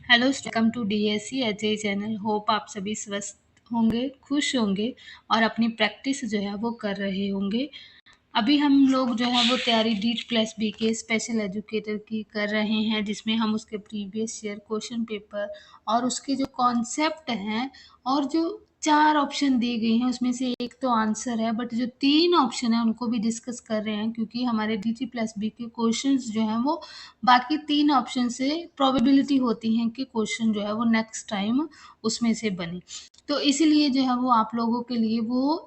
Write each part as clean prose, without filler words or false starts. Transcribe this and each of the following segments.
Hello, welcome to DSC HA channel. Hope आप सभी स्वस्थ होंगे, खुश होंगे और अपनी प्रैक्टिस जो है वो कर रहे होंगे। अभी हम लोग जो है वो तैयारी डीट प्लस बी के स्पेशल एजुकेटर की कर रहे हैं, जिसमें हम उसके प्रीवियस ईयर क्वेश्चन पेपर और उसके जो कॉन्सेप्ट हैं और जो 4 ऑप्शन दिए गए हैं उसमें से एक तो आंसर है, बट जो 3 ऑप्शन है उनको भी डिस्कस कर रहे हैं, क्योंकि हमारे डीटी प्लस बी के क्वेश्चंस जो हैं वो बाकी 3 ऑप्शन से प्रोबेबिलिटी होती है कि क्वेश्चन जो है वो नेक्स्ट टाइम उसमें से बने। तो इसीलिए जो है वो आप लोगों के लिए वो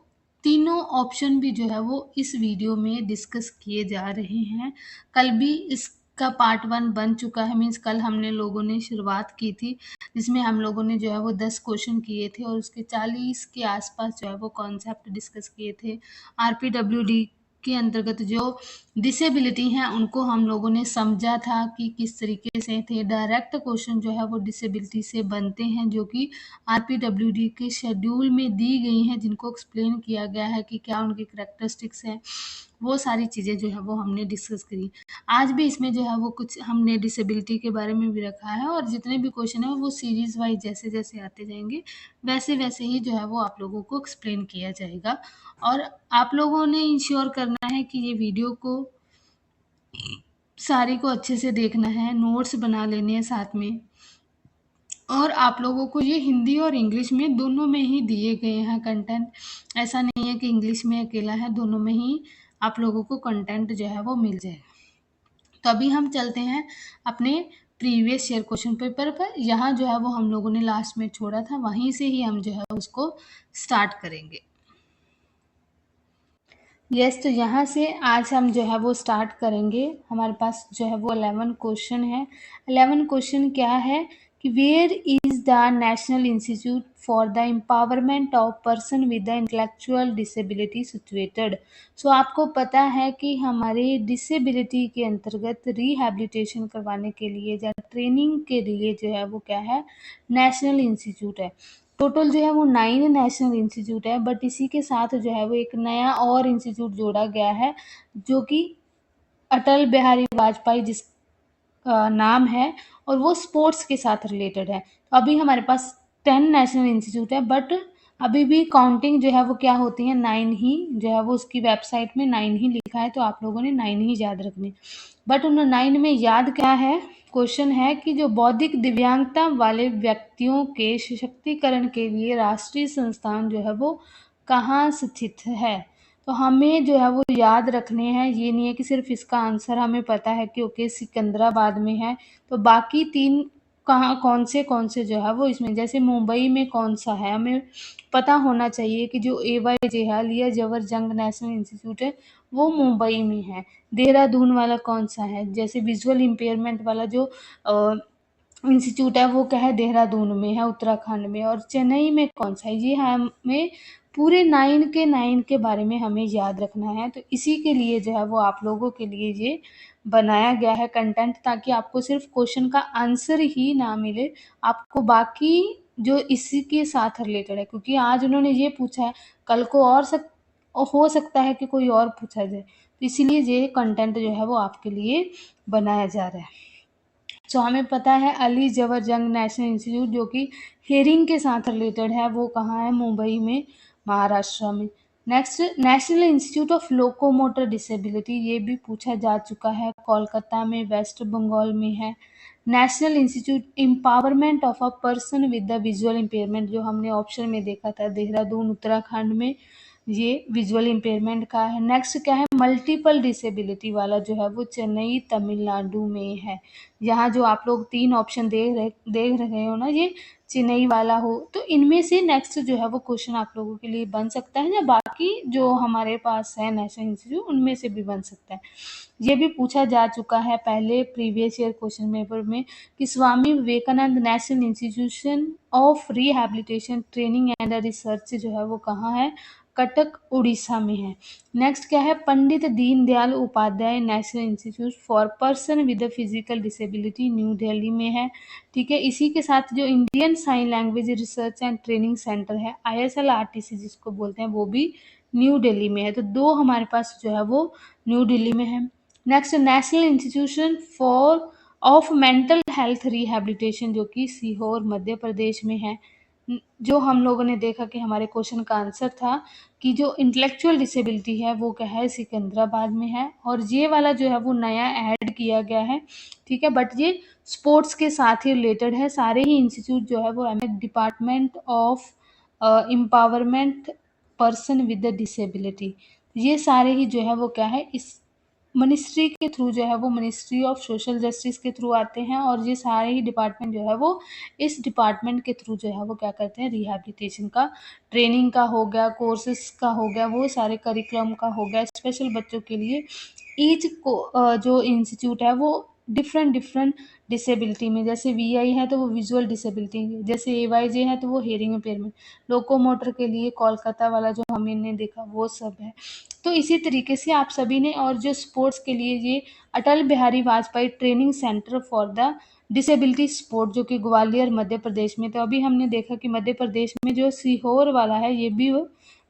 तीनों ऑप्शन भी जो है वो इस वीडियो में डिस्कस किए जा रहे हैं। कल भी इसका पार्ट 1 बन चुका है, मीन्स कल हमने लोगों ने शुरुआत की थी, जिसमें हम लोगों ने जो है वो 10 क्वेश्चन किए थे और उसके 40 के आसपास जो है वो कॉन्सेप्ट डिस्कस किए थे। आरपीडब्ल्यूडी के अंतर्गत जो डिसेबिलिटी हैं उनको हम लोगों ने समझा था कि किस तरीके से थे। डायरेक्ट क्वेश्चन जो है वो डिसेबिलिटी से बनते हैं, जो कि आरपीडब्ल्यूडी के शेड्यूल में दी गई हैं, जिनको एक्सप्लेन किया गया है कि क्या उनकी करैक्टरिस्टिक्स हैं। वो सारी चीज़ें जो है वो हमने डिस्कस करी। आज भी इसमें जो है वो कुछ हमने डिसेबिलिटी के बारे में भी रखा है, और जितने भी क्वेश्चन है वो सीरीज वाइज जैसे जैसे आते जाएंगे वैसे वैसे ही जो है वो आप लोगों को एक्सप्लेन किया जाएगा। और आप लोगों ने इंश्योर करना है कि ये वीडियो को सारी को अच्छे से देखना है, नोट्स बना लेने हैं साथ में। और आप लोगों को ये हिंदी और इंग्लिश में दोनों में ही दिए गए हैं कंटेंट। ऐसा नहीं है कि इंग्लिश में अकेला है, दोनों में ही आप लोगों को कंटेंट जो है वो मिल जाएगा। तो अभी हम चलते हैं अपने प्रीवियस ईयर क्वेश्चन पेपर पर। यहाँ जो है वो हम लोगों ने लास्ट में छोड़ा था, वहीं से ही हम जो है उसको स्टार्ट करेंगे। तो यहाँ से आज हम जो है वो स्टार्ट करेंगे। हमारे पास जो है वो 11 क्वेश्चन है। 11 क्वेश्चन क्या है कि where is the national institute for the empowerment of person with the intellectual disability situated. So आपको पता है कि हमारे डिसेबिलिटी के अंतर्गत रिहैबिलिटेशन करवाने के लिए या ट्रेनिंग के लिए जो है वो क्या है, नेशनल इंस्टीट्यूट है। टोटल जो है वो 9 नेशनल इंस्टीट्यूट है, बट इसी के साथ जो है वो एक नया और इंस्टीट्यूट जोड़ा गया है, जो कि अटल बिहारी वाजपेयी जिस नाम है, और वो स्पोर्ट्स के साथ रिलेटेड है। तो अभी हमारे पास 10 नेशनल इंस्टीट्यूट है, बट अभी भी काउंटिंग जो है वो क्या होती है, 9 ही जो है वो उसकी वेबसाइट में 9 ही लिखा है, तो आप लोगों ने 9 ही याद रखने। बट उन 9 में याद क्या है, क्वेश्चन है कि जो बौद्धिक दिव्यांगता वाले व्यक्तियों के सशक्तिकरण के लिए राष्ट्रीय संस्थान जो है वो कहाँ स्थित है। तो हमें जो है वो याद रखने हैं, ये नहीं है कि सिर्फ इसका आंसर हमें पता है कि ओके सिकंदराबाद में है। तो बाकी 3 कहाँ कौन से जो है वो इसमें, जैसे मुंबई में कौन सा है, हमें पता होना चाहिए कि जो AY जेहाल या जवर जंग नेशनल इंस्टीट्यूट है वो मुंबई में है। देहरादून वाला कौन सा है, जैसे विजुअल इम्पेयरमेंट वाला जो इंस्टीट्यूट है वो क्या है, देहरादून में है, उत्तराखंड में। और चेन्नई में कौन सा है, ये हमें पूरे 9 के बारे में हमें याद रखना है। तो इसी के लिए जो है वो आप लोगों के लिए ये बनाया गया है कंटेंट, ताकि आपको सिर्फ क्वेश्चन का आंसर ही ना मिले, आपको बाकी जो इसी के साथ रिलेटेड है, क्योंकि आज उन्होंने ये पूछा है, कल को और हो सकता है कि कोई और पूछा जाए। तो इसीलिए ये कंटेंट जो है वो आपके लिए बनाया जा रहा है। सो हमें पता है अली जवर जंग नेशनल इंस्टीट्यूट, जो कि हेयरिंग के साथ रिलेटेड है, वो कहाँ है, मुंबई में, महाराष्ट्र में। Next, national institute of locomotor disability, ये भी पूछा जा चुका है, कोलकाता में, वेस्ट बंगाल में है। National institute empowerment of a person with the visual impairment, जो हमने ऑप्शन में देखा था, देहरादून उत्तराखंड में, ये विजुअल इम्पेयरमेंट का है। नेक्स्ट क्या है, मल्टीपल डिसेबिलिटी वाला जो है वो चेन्नई तमिलनाडु में है। यहाँ जो आप लोग 3 ऑप्शन देख रहे हो ना, ये चेन्नई वाला हो, तो इनमें से नेक्स्ट जो है वो क्वेश्चन आप लोगों के लिए बन सकता है, या बाकी जो हमारे पास है नेशनल इंस्टीट्यूट उनमें से भी बन सकता है। ये भी पूछा जा चुका है पहले प्रीवियस ईयर क्वेश्चन पेपर में कि Swami Vivekananda national institution of rehabilitation training and research जो है वो कहाँ है, कटक उड़ीसा में है। नेक्स्ट क्या है, Pandit Deendayal Upadhyaya national institute for person with physical disability New Delhi में है। ठीक है, इसी के साथ जो Indian sign language research and training centre है, ISLRTC जिसको बोलते हैं, वो भी न्यू दिल्ली में है। तो 2 हमारे पास जो है वो न्यू दिल्ली में है। Next, national institution for of mental health rehabilitation, जो कि सीहोर मध्य प्रदेश में है। जो हम लोगों ने देखा कि हमारे क्वेश्चन का आंसर था कि जो इंटेलेक्चुअल डिसेबिलिटी है वो क्या है, सिकंदराबाद में है। और ये वाला जो है वो नया ऐड किया गया है, ठीक है, बट ये स्पोर्ट्स के साथ ही रिलेटेड है। सारे ही इंस्टीट्यूट जो है वो department of empowerment person with the disability, ये सारे ही जो है वो क्या है, इस मिनिस्ट्री के थ्रू जो है वो मिनिस्ट्री ऑफ सोशल जस्टिस के थ्रू आते हैं। और ये सारे ही डिपार्टमेंट जो है वो इस डिपार्टमेंट के थ्रू जो है वो क्या करते हैं, रिहैबिलिटेशन का, ट्रेनिंग का हो गया, कोर्सेज का हो गया, वो सारे करिकुलम का हो गया, स्पेशल बच्चों के लिए ईच को जो इंस्टीट्यूट है वो डिफरेंट डिफरेंट डिसेबिलिटी में, जैसे वीआई है तो वो विजुअल डिसेबिलिटी, जैसे एवाईजे है तो वो हेयरिंग इम्पेयरमेंट, लोकोमोटर के लिए कोलकाता वाला जो हमने देखा वो सब है। तो इसी तरीके से आप सभी ने, और जो स्पोर्ट्स के लिए ये Atal Bihari Vajpayee training centre for the disability sport, जो कि ग्वालियर मध्य प्रदेश में, तो अभी हमने देखा कि मध्य प्रदेश में जो सीहोर वाला है, ये भी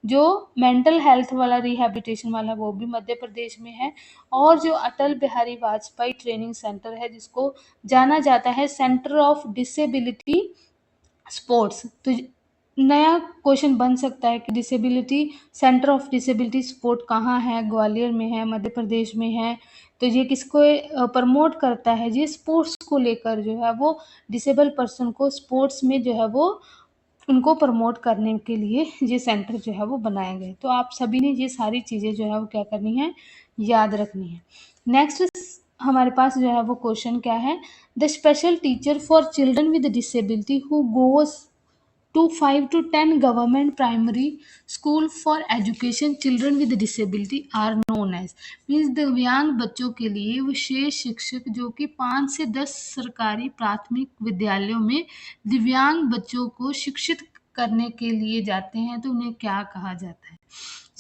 जो मेंटल हेल्थ वाला रिहैबिलिटेशन वाला वो भी मध्य प्रदेश में है। और जो अटल बिहारी वाजपेयी ट्रेनिंग सेंटर है, जिसको जाना जाता है सेंटर ऑफ डिसेबिलिटी स्पोर्ट्स, तो नया क्वेश्चन बन सकता है कि disability centre of disability sport कहाँ है, ग्वालियर में है, मध्य प्रदेश में है। तो ये किसको प्रमोट करता है, ये स्पोर्ट्स को लेकर जो है वो डिसेबल पर्सन को स्पोर्ट्स में जो है वो उनको प्रमोट करने के लिए ये सेंटर जो है वो बनाए गए। तो आप सभी ने ये सारी चीज़ें जो है वो क्या करनी है, याद रखनी है। नेक्स्ट हमारे पास जो है वो क्वेश्चन क्या है, the special teacher for children with disability who goes to 5 to 10 government primary school for education children with disability are known as, means दिव्यांग बच्चों के लिए विशेष शिक्षक जो कि 5 से 10 सरकारी प्राथमिक विद्यालयों में दिव्यांग बच्चों को शिक्षित करने के लिए जाते हैं, तो उन्हें क्या कहा जाता है।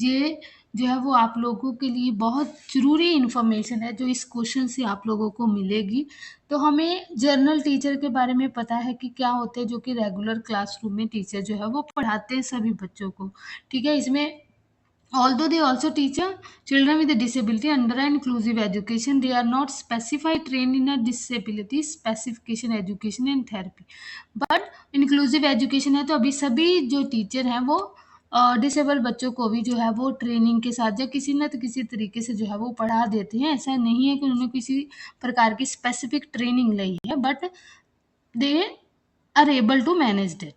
ये जो है वो आप लोगों के लिए बहुत ज़रूरी इन्फॉर्मेशन है जो इस क्वेश्चन से आप लोगों को मिलेगी। तो हमें जर्नल टीचर के बारे में पता है कि क्या होते हैं, जो कि रेगुलर क्लासरूम में टीचर जो है वो पढ़ाते हैं सभी बच्चों को, ठीक है। इसमें although they also teach children with a disability under an inclusive education, they are not specified trained in a disability specification education and therapy, but inclusive education है तो अभी सभी जो टीचर हैं वो डिसेबल बच्चों को भी जो है वो ट्रेनिंग के साथ या किसी न तो किसी तरीके से जो है वो पढ़ा देते हैं। ऐसा नहीं है कि उन्होंने किसी प्रकार की स्पेसिफिक ट्रेनिंग ली है, but they are able to manage it.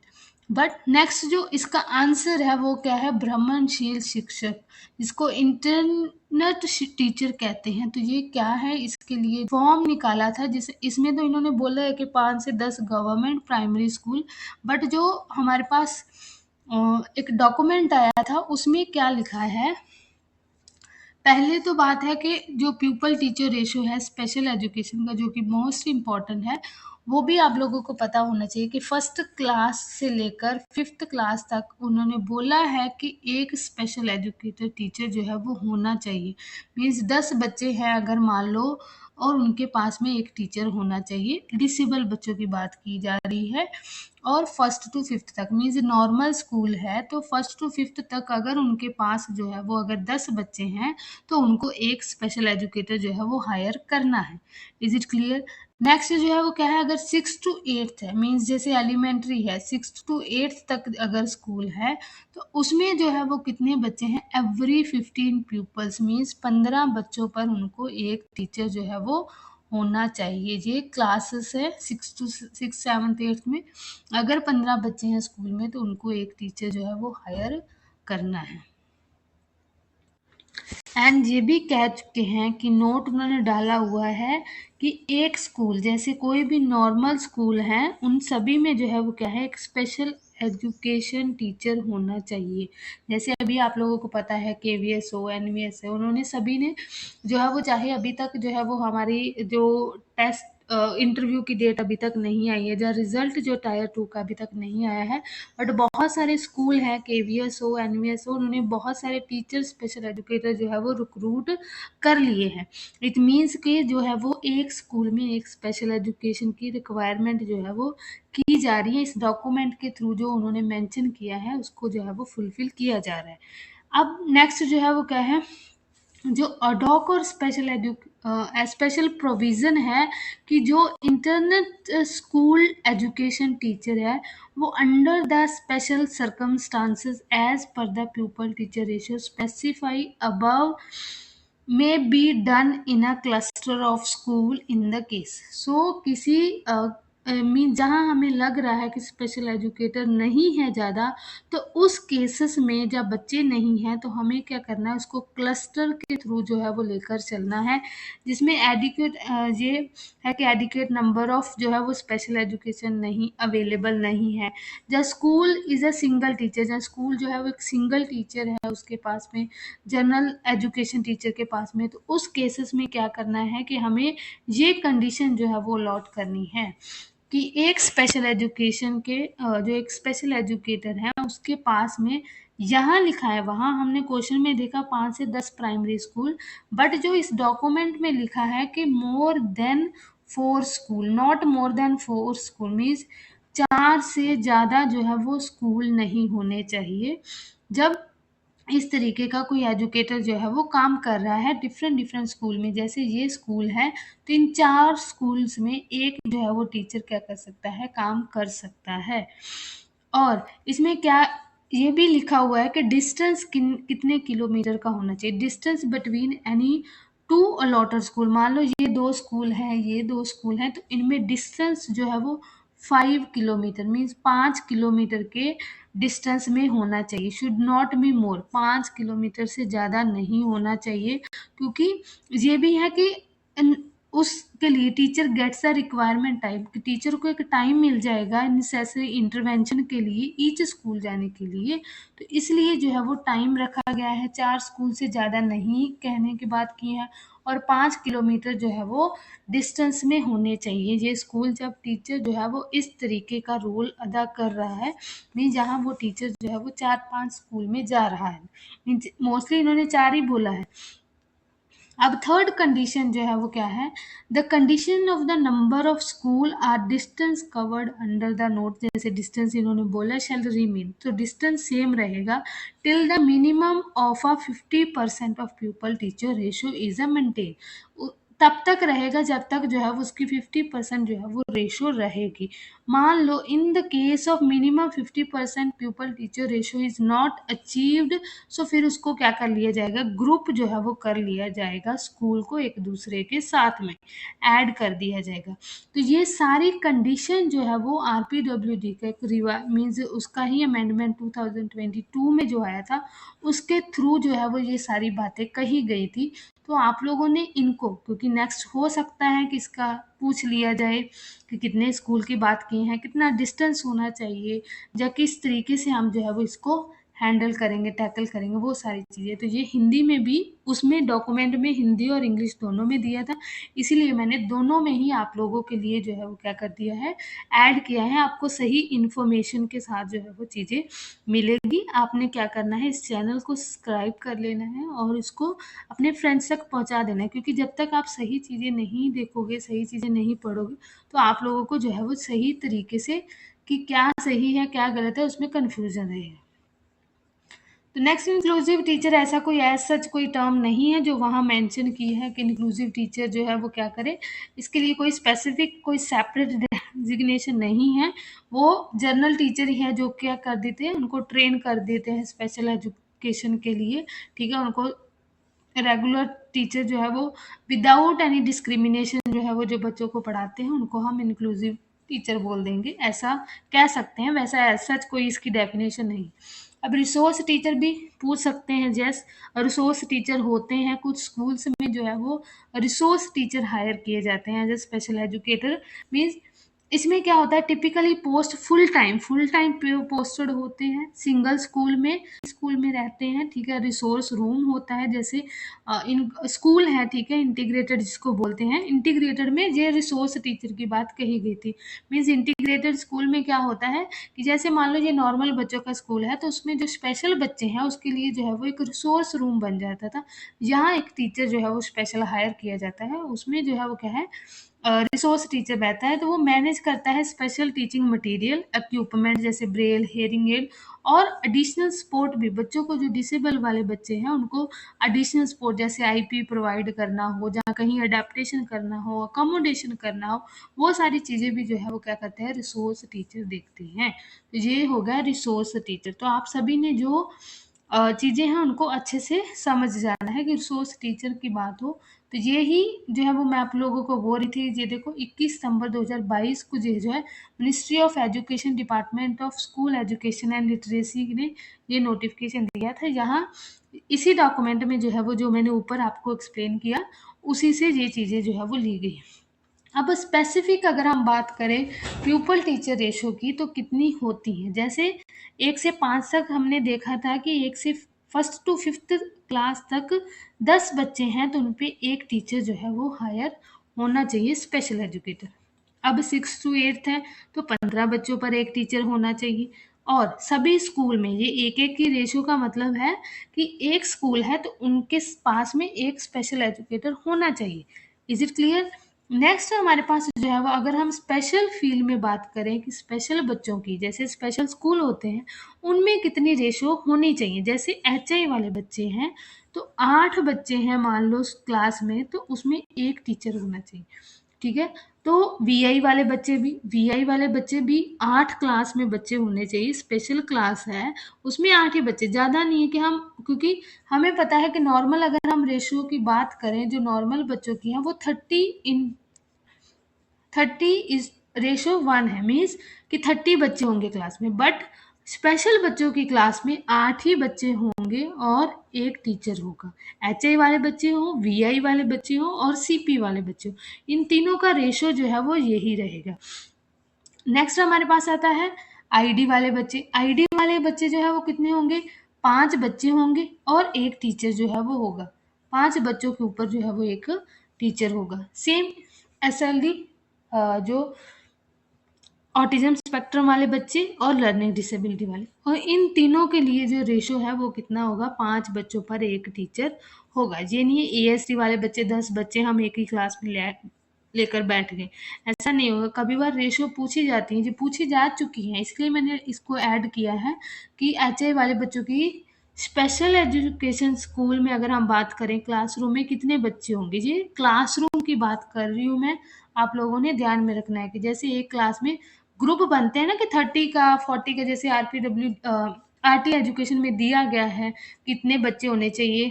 But next जो इसका आंसर है वो क्या है, भ्रमणशील शिक्षक, जिसको इंटरनेट टीचर कहते हैं। तो ये क्या है, इसके लिए फॉर्म निकाला था, जिसे इसमें तो इन्होंने बोला है कि 5 से 10 गवर्नमेंट प्राइमरी स्कूल, बट जो हमारे पास एक डॉक्यूमेंट आया था उसमें क्या लिखा है, पहले तो बात है कि जो प्यूपल टीचर रेशियो है स्पेशल एजुकेशन का, जो कि मोस्ट इम्पॉर्टेंट है, वो भी आप लोगों को पता होना चाहिए कि फर्स्ट क्लास से लेकर 5th क्लास तक उन्होंने बोला है कि एक स्पेशल एजुकेटर टीचर जो है वो होना चाहिए। मीन्स 10 बच्चे हैं अगर मान लो, और उनके पास में एक टीचर होना चाहिए। डिसेबल बच्चों की बात की जा रही है। और 1st to 5th तक, मीन्स नॉर्मल स्कूल है तो 1st to 5th तक अगर उनके पास जो है वो अगर 10 बच्चे हैं तो उनको एक स्पेशल एजुकेटर जो है वो हायर करना है। Is it clear. नेक्स्ट जो है वो क्या है, अगर 6th to 8th है, मीन्स जैसे एलिमेंट्री है 6th to 8th तक अगर स्कूल है तो उसमें जो है वो कितने बच्चे हैं, एवरी 15 पीपल्स, मीन्स 15 बच्चों पर उनको एक टीचर जो है वो होना चाहिए। ये क्लासेस है 6 7 8 में, अगर 15 बच्चे हैं स्कूल में तो उनको एक टीचर जो है वो हायर करना है। एंड ये भी कह चुके हैं कि नोट उन्होंने डाला हुआ है कि एक स्कूल, जैसे कोई भी नॉर्मल स्कूल है उन सभी में जो है वो क्या है, एक स्पेशल एजुकेशन टीचर होना चाहिए। जैसे अभी आप लोगों को पता है KVS हो, NVS है, उन्होंने सभी ने जो है वो, चाहे अभी तक जो है वो हमारी जो टेस्ट इंटरव्यू की डेट अभी तक नहीं आई है, जहाँ रिजल्ट जो टायर 2 का अभी तक नहीं आया है, बट बहुत सारे स्कूल हैं KVS हो, NVS हो, उन्होंने बहुत सारे टीचर स्पेशल एजुकेटर जो है वो रिक्रूट कर लिए हैं। इट मीन्स कि जो है वो एक स्कूल में एक स्पेशल एजुकेशन की रिक्वायरमेंट जो है वो की जा रही है। इस डॉक्यूमेंट के थ्रू जो उन्होंने मेंशन किया है उसको जो है वो फुलफिल किया जा रहा है। अब नेक्स्ट जो है वो क्या है, जो अडॉक और स्पेशल स्पेशल प्रोविज़न है कि जो इंटरनेट स्कूल एजुकेशन टीचर है वो under the special circumstances as per the pupil teacher ratio specify above may be done in a cluster of school in the case. So किसी mean जहाँ हमें लग रहा है कि स्पेशल एजुकेटर नहीं है ज़्यादा, तो उस केसेस में जब बच्चे नहीं हैं तो हमें क्या करना है, उसको क्लस्टर के थ्रू जो है वो लेकर चलना है, जिसमें एडिक्वेट ये है कि एडिक्वेट नंबर ऑफ जो है वो स्पेशल एजुकेशन नहीं अवेलेबल नहीं है। जब school is a single teacher, जब स्कूल जो है वो एक सिंगल टीचर है उसके पास में, जनरल एजुकेशन टीचर के पास में, तो उस केसेस में क्या करना है कि हमें ये कंडीशन जो है वो अलॉट करनी है कि एक स्पेशल एजुकेशन के जो एक स्पेशल एजुकेटर है उसके पास में, यहाँ लिखा है, वहाँ हमने क्वेश्चन में देखा 5 से 10 प्राइमरी स्कूल, बट जो इस डॉक्यूमेंट में लिखा है कि more than 4 school, not more than 4 school, means 4 से ज़्यादा जो है वो स्कूल नहीं होने चाहिए। जब इस तरीके का कोई एजुकेटर जो है वो काम कर रहा है डिफरेंट डिफरेंट स्कूल में, जैसे ये स्कूल है तो इन 4 स्कूल्स में एक जो है वो टीचर क्या कर सकता है, काम कर सकता है। और इसमें क्या ये भी लिखा हुआ है कि डिस्टेंस कितने किलोमीटर का होना चाहिए, distance between any two allotted school. मान लो ये 2 स्कूल हैं, ये 2 स्कूल हैं, तो इनमें डिस्टेंस जो है वो 5 किलोमीटर, मीन्स 5 किलोमीटर के डिस्टेंस में होना चाहिए, should not be more, 5 kilometre से ज़्यादा नहीं होना चाहिए, क्योंकि ये भी है कि उसके लिए teacher gets a requirement time, कि टीचर को एक टाइम मिल जाएगा नेसेसरी इंटरवेंशन के लिए ईच स्कूल जाने के लिए, तो इसलिए जो है वो टाइम रखा गया है, 4 स्कूल से ज़्यादा नहीं कहने की बात की है, और 5 किलोमीटर जो है वो डिस्टेंस में होने चाहिए ये स्कूल, जब टीचर जो है वो इस तरीके का रोल अदा कर रहा है, मीन जहाँ वो टीचर जो है वो 4-5 स्कूल में जा रहा है, मीन मोस्टली इन्होंने 4 ही बोला है। अब थर्ड कंडीशन जो है वो क्या है, the condition of the number of school are distance covered under the note, जैसे डिस्टेंस इन्होंने बोला शैल रिमेन, तो डिस्टेंस सेम रहेगा till the minimum of a 50% of people teacher ratio is a maintain, तब तक रहेगा जब तक जो है वो उसकी 50% जो है वो रेशियो रहेगी। मान लो in the case of minimum 50% people teacher ratio is not achieved, so फिर उसको क्या कर लिया जाएगा, ग्रुप जो है वो कर लिया जाएगा, स्कूल को एक दूसरे के साथ में ऐड कर दिया जाएगा। तो ये सारी कंडीशन जो है वो आरपीडब्ल्यूडी का एक मीन्स उसका ही अमेंडमेंट 2022 में जो आया था उसके थ्रू जो है वो ये सारी बातें कही गई थी। तो आप लोगों ने इनको, क्योंकि नेक्स्ट हो सकता है कि इसका पूछ लिया जाए कि कितने स्कूल की बात की हैं, कितना डिस्टेंस होना चाहिए, या किस तरीके से हम जो है वो इसको हैंडल करेंगे, टैकल करेंगे, वो सारी चीज़ें, तो ये हिंदी में भी उसमें डॉक्यूमेंट में हिंदी और इंग्लिश दोनों में दिया था, इसीलिए मैंने दोनों में ही आप लोगों के लिए जो है वो क्या कर दिया है, ऐड किया है, आपको सही इन्फॉर्मेशन के साथ जो है वो चीज़ें मिलेगी। आपने क्या करना है, इस चैनल को सब्सक्राइब कर लेना है और इसको अपने फ्रेंड्स तक पहुंचा देना है, क्योंकि जब तक आप सही चीज़ें नहीं देखोगे, सही चीज़ें नहीं पढ़ोगे, तो आप लोगों को जो है वो सही तरीके से कि क्या सही है क्या गलत है उसमें कन्फ्यूजन रहेगा। तो नेक्स्ट, इंक्लूसिव टीचर, ऐसा कोई एज सच कोई टर्म नहीं है जो वहाँ मेंशन की है कि इंक्लूसिव टीचर जो है वो क्या करे, इसके लिए कोई स्पेसिफिक कोई सेपरेट डिजिग्नेशन नहीं है, वो जनरल टीचर ही है जो क्या कर देते हैं, उनको ट्रेन कर देते हैं स्पेशल एजुकेशन के लिए, ठीक है, उनको रेगुलर टीचर जो है वो विदाउट एनी डिस्क्रिमिनेशन जो है वो जो बच्चों को पढ़ाते हैं उनको हम इंक्लूसिव टीचर बोल देंगे, ऐसा कह सकते हैं, वैसा एज सच कोई इसकी डेफिनेशन नहीं। अब रिसोर्स टीचर भी पूछ सकते हैं, जैस रिसोर्स टीचर होते हैं कुछ स्कूल्स में जो है वो रिसोर्स टीचर हायर किए जाते हैं as a special educator, means इसमें क्या होता है, typically post full time posted होते हैं, सिंगल स्कूल में रहते हैं, ठीक है, रिसोर्स रूम होता है, जैसे इन स्कूल है, ठीक है, इंटीग्रेटेड जिसको बोलते हैं, इंटीग्रेटेड में ये रिसोर्स टीचर की बात कही गई थी, मीन्स इंटीग्रेटेड स्कूल में क्या होता है कि जैसे मान लो ये नॉर्मल बच्चों का स्कूल है, तो उसमें जो स्पेशल बच्चे हैं उसके लिए जो है वो एक रिसोर्स रूम बन जाता था, यहाँ एक टीचर जो है वो स्पेशल हायर किया जाता है, उसमें जो है वो क्या है, रिसोर्स टीचर रहता है, तो वो मैनेज करता है स्पेशल टीचिंग मटेरियल, इक्विपमेंट जैसे ब्रेल, हेयरिंग एड और एडिशनल सपोर्ट भी। बच्चों को जो डिसेबल वाले बच्चे हैं उनको एडिशनल सपोर्ट जैसे आईपी प्रोवाइड करना हो, जहाँ कहीं अडेप्टेशन करना हो, अकोमोडेशन करना हो, वो सारी चीज़ें भी जो है वो क्या करते हैं, रिसोर्स टीचर देखते हैं। तो ये हो गया रिसोर्स टीचर। तो आप सभी ने जो चीज़ें हैं उनको अच्छे से समझ जाना है कि रिसोर्स टीचर की बात हो तो ये ही जो है वो मैं आप लोगों को बोल रही थी। ये देखो 21 सितंबर 2022 को ये जो है ministry of education, department of school education and literacy ने ये नोटिफिकेशन दिया था। यहाँ इसी डॉक्यूमेंट में जो है वो जो मैंने ऊपर आपको एक्सप्लेन किया उसी से ये चीज़ें जो है वो ली गई। अब स्पेसिफिक अगर हम बात करें प्यूपल टीचर रेशो की तो कितनी होती है, जैसे 1 से 5 तक हमने देखा था कि 1 से फर्स्ट टू फिफ्थ क्लास तक 10 बच्चे हैं तो उन पे एक टीचर जो है वो हायर होना चाहिए, स्पेशल एजुकेटर। अब 6 टू 8 है तो 15 बच्चों पर एक टीचर होना चाहिए। और सभी स्कूल में ये एक एक की रेशियो का मतलब है कि एक स्कूल है तो उनके पास में एक स्पेशल एजुकेटर होना चाहिए। Is it clear? नेक्स्ट हमारे पास जो है वो अगर हम स्पेशल फील्ड में बात करें कि स्पेशल बच्चों की, जैसे स्पेशल स्कूल होते हैं उनमें कितनी रेशो होनी चाहिए। जैसे एचआई वाले बच्चे हैं तो 8 बच्चे हैं मान लो क्लास में तो उसमें एक टीचर होना चाहिए, ठीक है। तो वीआई वाले बच्चे भी 8 क्लास में बच्चे होने चाहिए। स्पेशल क्लास है उसमें 8 ही बच्चे, ज़्यादा नहीं है कि हम, क्योंकि हमें पता है कि नॉर्मल अगर हम रेशियो की बात करें जो नॉर्मल बच्चों की है वो 30:1 है, मीन्स कि 30 बच्चे होंगे क्लास में। बट स्पेशल बच्चों की क्लास में 8 ही बच्चे होंगे और एक टीचर होगा। एचआई वाले बच्चे हों, वीआई वाले बच्चे हों और सीपी वाले बच्चे हों, इन तीनों का रेशो जो है वो यही रहेगा। नेक्स्ट हमारे पास आता है आईडी वाले बच्चे। आईडी वाले बच्चे जो है वो कितने होंगे, 5 बच्चे होंगे और एक टीचर जो है वो होगा। 5 बच्चों के ऊपर जो है वो एक टीचर होगा। सेम एसएलडी जो ऑटिज्म स्पेक्ट्रम वाले बच्चे और लर्निंग डिसेबिलिटी वाले, और इन तीनों के लिए जो रेशो है वो कितना होगा, 5 बच्चों पर एक टीचर होगा। ये नहीं है एएसटी वाले बच्चे 10 बच्चे हम एक ही क्लास में लेकर बैठ गए, ऐसा नहीं होगा। कभी बार रेशो पूछी जाती है, जो पूछी जा चुकी है इसलिए मैंने इसको ऐड किया है कि एचआई वाले बच्चों की स्पेशल एजुकेशन स्कूल में अगर हम बात करें क्लासरूम में कितने बच्चे होंगे। ये क्लासरूम की बात कर रही हूँ मैं, आप लोगों ने ध्यान में रखना है कि जैसे एक क्लास में ग्रुप बनते हैं ना कि 30 का 40 का, जैसे आरपीडब्ल्यू आरटी एजुकेशन में दिया गया है कितने बच्चे होने चाहिए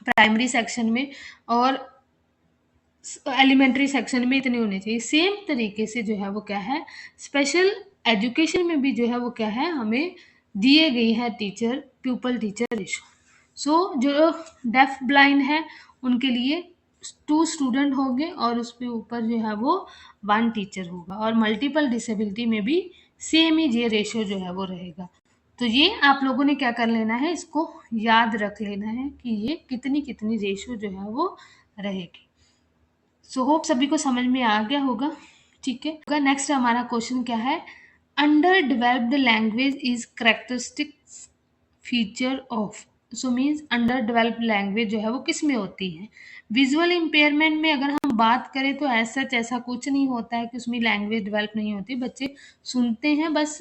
प्राइमरी सेक्शन में और एलिमेंट्री सेक्शन में इतने होने चाहिए। सेम तरीके से जो है वो क्या है, स्पेशल एजुकेशन में भी जो है वो क्या है, हमें दिए गई है टीचर प्यूपल टीचर रेशो। सो जो डेफ ब्लाइंड है उनके लिए 2 स्टूडेंट होंगे और उसके ऊपर जो है वो 1 टीचर होगा, और मल्टीपल डिसेबिलिटी में भी सेम ही ये रेशो जो है वो रहेगा। तो ये आप लोगों ने क्या कर लेना है, इसको याद रख लेना है कि ये कितनी कितनी रेशो जो है वो रहेगी। सो होप सभी को समझ में आ गया होगा, ठीक है। नेक्स्ट हमारा क्वेश्चन क्या है, under developed language is characteristic feature of. So means under developed language जो है वो किस में होती है। विजुअल इम्पेयरमेंट में अगर हम बात करें तो ऐसा कुछ नहीं होता है कि उसमें लैंग्वेज डेवलप नहीं होती, बच्चे सुनते हैं बस,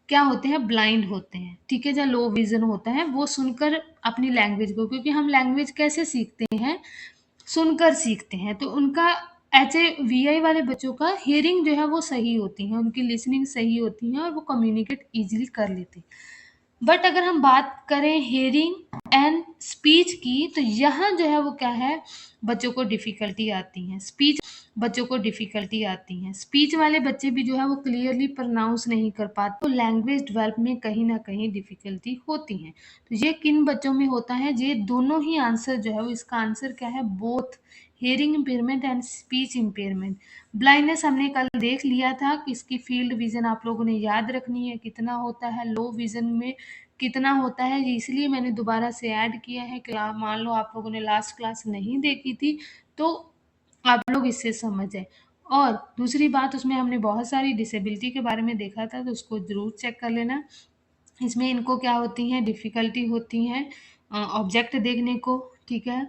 क्या होते हैं, ब्लाइंड होते हैं, ठीक है। जहाँ लो विजन होता है वो सुनकर अपनी लैंग्वेज को, क्योंकि हम लैंग्वेज कैसे सीखते हैं, सुनकर सीखते हैं, तो उनका वीआई वाले बच्चों का हियरिंग जो है वो सही होती है, उनकी लिसनिंग सही होती है और वो कम्युनिकेट इजीली कर लेते हैं। बट अगर हम बात करें हेयरिंग एंड स्पीच की तो यहाँ जो है वो क्या है, बच्चों को डिफ़िकल्टी आती है, स्पीच वाले बच्चे भी जो है वो क्लियरली प्रोनाउंस नहीं कर पाते, तो लैंग्वेज डेवलप में कहीं ना कहीं डिफ़िकल्टी होती है। तो ये किन बच्चों में होता है, ये दोनों ही आंसर जो है वो, इसका आंसर क्या है, both hearing impairment and speech impairment. Blindness हमने कल देख लिया था कि इसकी फील्ड विजन आप लोगों ने याद रखनी है कितना होता है, लो विजन में कितना होता है, इसलिए मैंने दोबारा से ऐड किया है कि मान लो आप लोगों ने लास्ट क्लास नहीं देखी थी तो आप लोग इससे समझ जाए। और दूसरी बात, उसमें हमने बहुत सारी डिसेबिलिटी के बारे में देखा था तो उसको ज़रूर चेक कर लेना। इसमें इनको क्या होती हैं, डिफ़िकल्टी होती हैं ऑब्जेक्ट देखने को, ठीक है।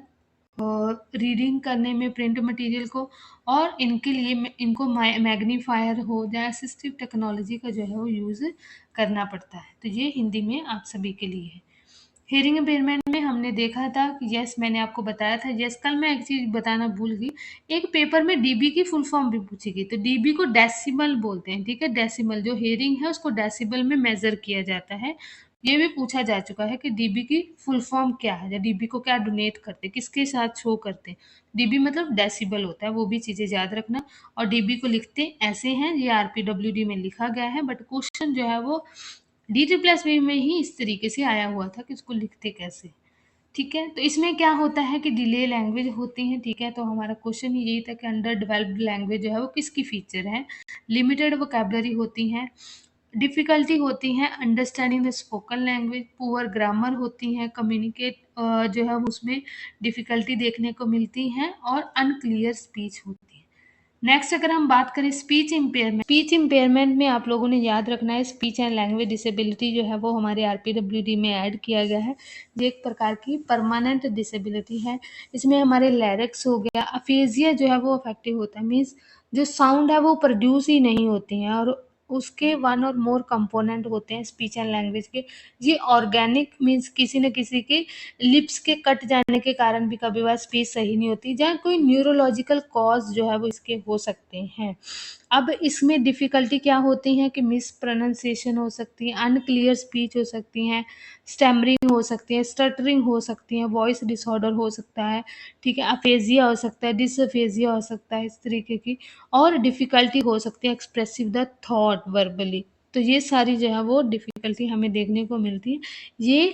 रीडिंग करने में प्रिंट मटेरियल को, और इनके लिए इनको मैग्नीफायर हो या असिस्टिव टेक्नोलॉजी का जो है वो यूज़ करना पड़ता है। तो ये हिंदी में आप सभी के लिए है। हियरिंग इम्पेयरमेंट में हमने देखा था कि यस, मैंने आपको बताया था। यस, कल मैं एक चीज़ बताना भूल गई। एक पेपर में डीबी की फुल फॉर्म भी पूछी गई। तो डीबी को डेसिमल बोलते हैं, ठीक है। डेसिमल जो हियरिंग है उसको डेसिबल में मेजर किया जाता है। ये भी पूछा जा चुका है कि डीबी की फुल फॉर्म क्या है, या डीबी को क्या डोनेट करते, किसके साथ शो करते हैं। डीबी मतलब डेसिबल होता है, वो भी चीज़ें याद रखना। और डीबी को लिखते ऐसे हैं, ये आरपीडब्ल्यूडी में लिखा गया है, बट क्वेश्चन जो है वो DT+B में ही इस तरीके से आया हुआ था कि उसको लिखते कैसे, ठीक है। तो इसमें क्या होता है कि डिले लैंग्वेज होती है, ठीक है। तो हमारा क्वेश्चन ही यही था कि अंडर डेवलप्ड लैंग्वेज जो है वो किसकी फीचर है। लिमिटेड वोकैबुलरी होती है, डिफ़िकल्टी होती है understanding the spoken language, poor grammar होती है, कम्युनिकेट जो है उसमें डिफ़िकल्टी देखने को मिलती है, और अनक्लियर स्पीच होती है। नेक्स्ट अगर हम बात करें स्पीच इम्पेयरमेंट में आप लोगों ने याद रखना है, स्पीच एंड लैंग्वेज डिसेबिलिटी जो है वो हमारे आरपीडब्ल्यूडी में ऐड किया गया है। ये एक प्रकार की परमानेंट डिसेबिलिटी है। इसमें हमारे लैरिक्स हो गया, अफेजिया जो है वो अफेक्टिव होता है, मीन्स जो साउंड है वो प्रोड्यूस ही नहीं होती हैं, और उसके वन और मोर कंपोनेंट होते हैं स्पीच एंड लैंग्वेज के। ये ऑर्गेनिक मीन्स किसी न किसी के लिप्स के कट जाने के कारण भी कभी बार स्पीच सही नहीं होती, जहाँ कोई न्यूरोलॉजिकल कॉज जो है वो इसके हो सकते हैं। अब इसमें डिफ़िकल्टी क्या होती है कि मिस प्रोनंसिएशन हो सकती है, अनक्लियर स्पीच हो सकती हैं, स्टैमरिंग हो सकती है, स्टटरिंग हो सकती है, वॉइस डिसऑर्डर हो सकता है, ठीक है, अफेजिया हो सकता है, डिसअफेजिया हो सकता है, इस तरीके की और डिफ़िकल्टी हो सकती है एक्सप्रेसिव द थॉट वर्बली। तो ये सारी जो है वो डिफ़िकल्टी हमें देखने को मिलती है। ये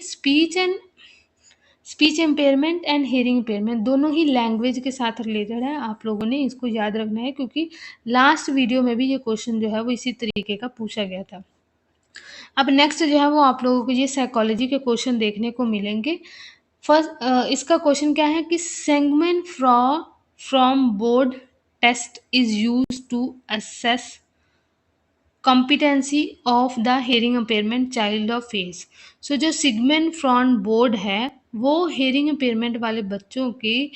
speech impairment and hearing impairment दोनों ही लैंग्वेज के साथ रिलेटेड है। आप लोगों ने इसको याद रखना है, क्योंकि लास्ट वीडियो में भी ये क्वेश्चन जो है वो इसी तरीके का पूछा गया था। अब नेक्स्ट जो है वो आप लोगों को ये साइकोलॉजी के क्वेश्चन देखने को मिलेंगे। फर्स्ट इसका क्वेश्चन क्या है कि segment from board test is use to assess competency of the hearing impairment child of face. So जो सिगमेंट फ्रॉम बोर्ड है वो हियरिंग इम्पेयरमेंट वाले बच्चों की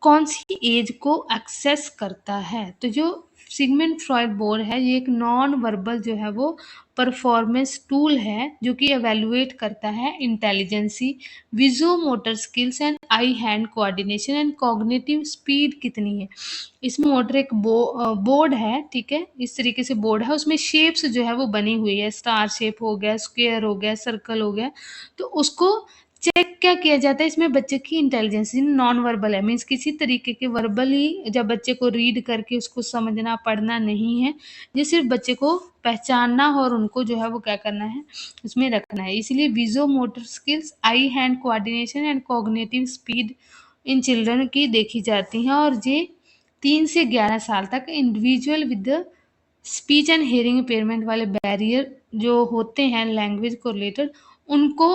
कौन सी एज को एक्सेस करता है। तो जो सिगमंड फ्रॉइड बोर्ड है ये एक नॉन वर्बल जो है वो परफॉर्मेंस टूल है जो कि एवेलुएट करता है intelligence, visual motor skills and eye hand coordination and cognitive speed कितनी है। इसमें मोटर एक बोर्ड है, ठीक है, इस तरीके से बोर्ड है, उसमें शेप्स जो है वो बनी हुई है, स्टार शेप हो गया, स्क्वायर हो गया, सर्कल हो गया। तो उसको चेक क्या किया जाता है, इसमें बच्चे की इंटेलिजेंस नॉन वर्बल है, मीन्स किसी तरीके के वर्बली जब बच्चे को रीड करके उसको समझना पढ़ना नहीं है, ये सिर्फ बच्चे को पहचानना और उनको जो है वो क्या करना है उसमें रखना है। इसलिए visual motor skills, I hand coordination and cognitive speed in children की देखी जाती हैं, और ये 3 से 11 साल तक individual with speech and hearing impairment वाले बैरियर जो होते हैं लैंग्वेज को रिलेटेड उनको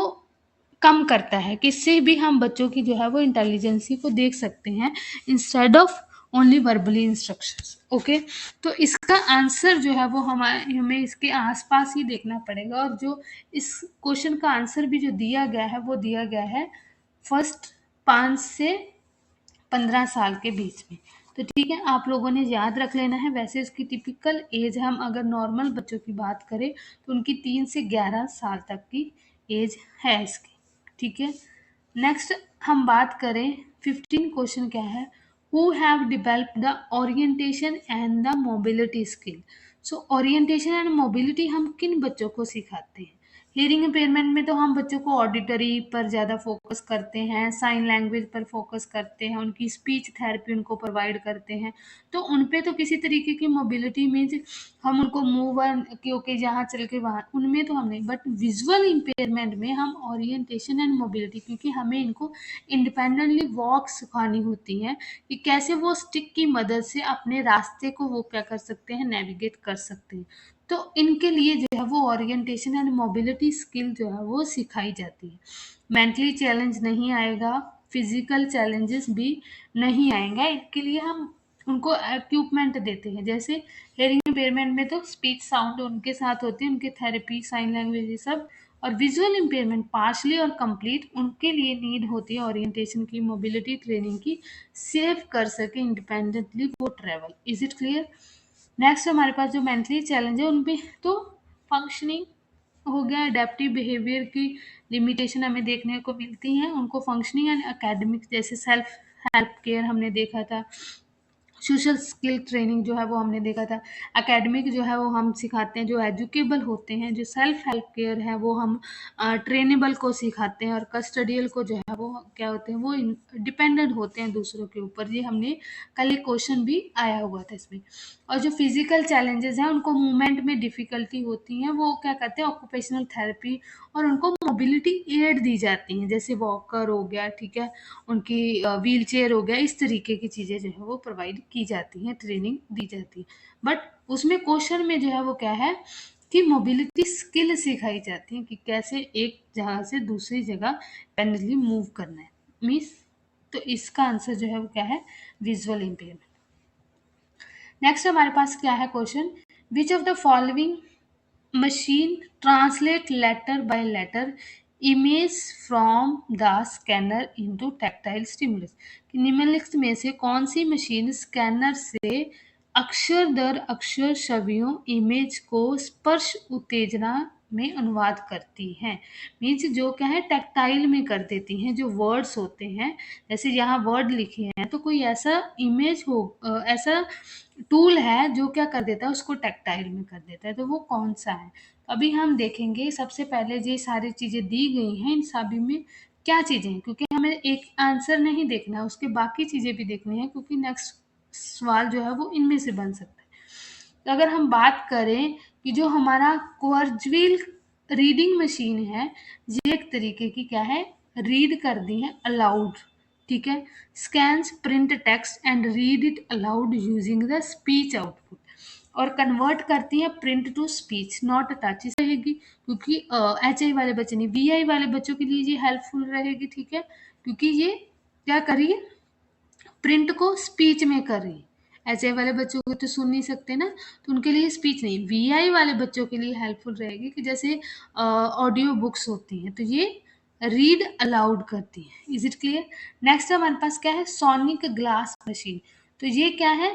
कम करता है, किससे भी हम बच्चों की जो है वो इंटेलिजेंसी को देख सकते हैं instead of only verbally instructions. Okay, तो इसका आंसर जो है वो हमें इसके आसपास ही देखना पड़ेगा, और जो इस क्वेश्चन का आंसर भी जो दिया गया है वो दिया गया है फर्स्ट 5 से 15 साल के बीच में। तो ठीक है, आप लोगों ने याद रख लेना है। वैसे इसकी टिपिकल एज हम अगर नॉर्मल बच्चों की बात करें तो उनकी 3 से 11 साल तक की एज है इसकी, ठीक है। नेक्स्ट हम बात करें 15 क्वेश्चन क्या है, who have developed the orientation and the mobility skill. So orientation and mobility हम किन बच्चों को सिखाते हैं। हियरिंग इम्पेयरमेंट में तो हम बच्चों को ऑडिटरी पर ज़्यादा फोकस करते हैं, साइन लैंग्वेज पर फोकस करते हैं, उनकी स्पीच थेरेपी उनको प्रोवाइड करते हैं। तो उन पे तो किसी तरीके की मोबिलिटी मीन्स हम उनको मूव क्योंकि जहाँ चल के वहाँ उनमें तो हम नहीं, बट विजुअल इम्पेयरमेंट में हम ओरिएंटेशन एंड मोबिलिटी, क्योंकि हमें इनको इंडिपेंडेंटली वॉक सिखानी होती है कि कैसे वो स्टिक की मदद से अपने रास्ते को वो क्या कर सकते हैं, नेविगेट कर सकते हैं। तो इनके लिए जो है वो ओरिएंटेशन एंड मोबिलिटी स्किल जो है वो सिखाई जाती है। मेंटली चैलेंज नहीं आएगा, फिजिकल चैलेंजेस भी नहीं आएगा, इनके लिए हम उनको इक्विपमेंट देते हैं। जैसे हियरिंग इम्पेयरमेंट में तो स्पीच साउंड उनके साथ होती है, उनके थेरेपी, साइन लैंग्वेज, ये सब और विजुअल इम्पेयरमेंट पार्शली और कंप्लीट उनके लिए नीड होती है ओरिएंटेशन की, मोबिलिटी ट्रेनिंग की, सेव कर सके इंडिपेंडेंटली वो travel. Is it clear? Next हमारे पास जो मेंटली चैलेंज है उनपे तो फंक्शनिंग हो गया, एडेप्टिव बिहेवियर की लिमिटेशन हमें देखने को मिलती हैं उनको, फंक्शनिंग एंड एकेडमिक जैसे सेल्फ हेल्प केयर हमने देखा था, सोशल स्किल ट्रेनिंग जो है वो हमने देखा था, एकेडमिक जो है वो हम सिखाते हैं जो एजुकेबल होते हैं, जो सेल्फ हेल्प केयर है वो हम ट्रेनेबल को सिखाते हैं, और कस्टडियल को जो है वो क्या होते हैं वो डिपेंडेंट होते हैं दूसरों के ऊपर। ये हमने कल एक क्वेश्चन भी आया हुआ था इसमें। और जो फिजिकल चैलेंजेस हैं उनको मूवमेंट में डिफिकल्टी होती है, वो क्या करते हैं ऑक्यूपेशनल थेरेपी, और उनको मोबिलिटी एड दी जाती हैं जैसे वॉकर हो गया, ठीक है, उनकी व्हील चेयर हो गया, इस तरीके की चीज़ें जो है वो प्रोवाइड की जाती हैं, ट्रेनिंग दी जाती है। बट उसमें क्वेश्चन में जो है वो क्या है कि मोबिलिटी स्किल सिखाई जाती है कि कैसे एक जगह से दूसरी जगह पैनली मूव करना है। मीन्स तो इसका आंसर जो है वो क्या है, विजुअल इम्पेयरमेंट। नेक्स्ट हमारे पास क्या है question, which of the following machine translate letter by letter image from the scanner into tactile stimulus, कि निम्नलिखित में से कौन सी मशीन स्कैनर से अक्षर दर अक्षर छवियों इमेज को स्पर्श उत्तेजना में अनुवाद करती हैं। मीन्स जो क्या है टैक्टाइल में कर देती हैं, जो वर्ड्स होते हैं जैसे यहाँ वर्ड लिखे हैं तो कोई ऐसा इमेज हो ऐसा टूल है जो क्या कर देता है उसको टैक्टाइल में कर देता है, तो वो कौन सा है? अभी हम देखेंगे सबसे पहले ये सारी चीज़ें दी गई हैं, इन सभी में क्या चीज़ें हैं, क्योंकि हमें एक आंसर नहीं देखना है, उसके बाकी चीज़ें भी देखनी है, क्योंकि नेक्स्ट सवाल जो है वो इनमें से बन सकता है। तो अगर हम बात करें कि जो हमारा क्वर्जविल रीडिंग मशीन है, ये एक तरीके की क्या है, रीड कर दी है अलाउड, ठीक है, scans print text and read it aloud using the speech output, और कन्वर्ट करती है print to speech, not touch रहेगी, क्योंकि HI वाले बच्चे नहीं, VI वाले बच्चों के लिए ये हेल्पफुल रहेगी, ठीक है, क्योंकि ये क्या करिए प्रिंट को स्पीच में कर रही है। ऐसे वाले बच्चों को तो सुन नहीं सकते ना, तो उनके लिए स्पीच नहीं, VI वाले बच्चों के लिए हेल्पफुल रहेगी कि जैसे ऑडियो बुक्स होती हैं तो ये रीड अलाउड करती है। Is it clear? नेक्स्ट हमारे पास क्या है, सोनिक ग्लास मशीन, तो ये क्या है,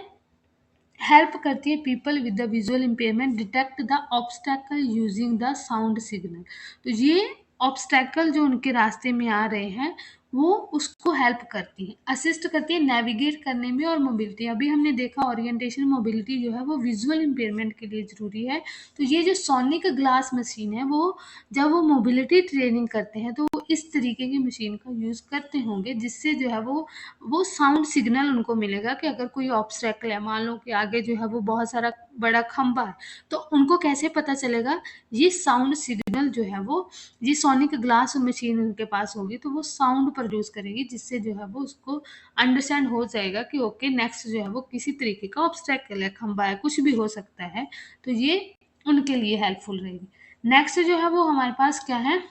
हेल्प करती है people with the visual impairment detect the obstacle using the sound signal, तो ये ऑब्स्टैकल जो उनके रास्ते में आ रहे हैं वो उसको हेल्प करती है, असिस्ट करती है नेविगेट करने में और मोबिलिटी। अभी हमने देखा ओरिएंटेशन मोबिलिटी जो है वो विजुअल इम्पेयरमेंट के लिए ज़रूरी है, तो ये जो सोनिक ग्लास मशीन है वो जब वो मोबिलिटी ट्रेनिंग करते हैं तो वो इस तरीके की मशीन का यूज़ करते होंगे, जिससे जो है वो साउंड सिग्नल उनको मिलेगा कि अगर कोई ऑब्स्टैकल है, मान लो कि आगे जो है वो बहुत सारा बड़ा खंबा है, तो उनको कैसे पता चलेगा, ये साउंड सिग्नल जो है वो ये सोनिक ग्लास मशीन उनके पास होगी तो वो साउंड प्रोड्यूस करेगी, जिससे जो है वो उसको अंडरस्टैंड हो जाएगा कि ओके नेक्स्ट जो है वो किसी तरीके का ऑब्स्टैकल है, खंबा है, कुछ भी हो सकता है, तो ये उनके लिए हेल्पफुल रहेगी। नेक्स्ट जो है वो हमारे पास क्या है,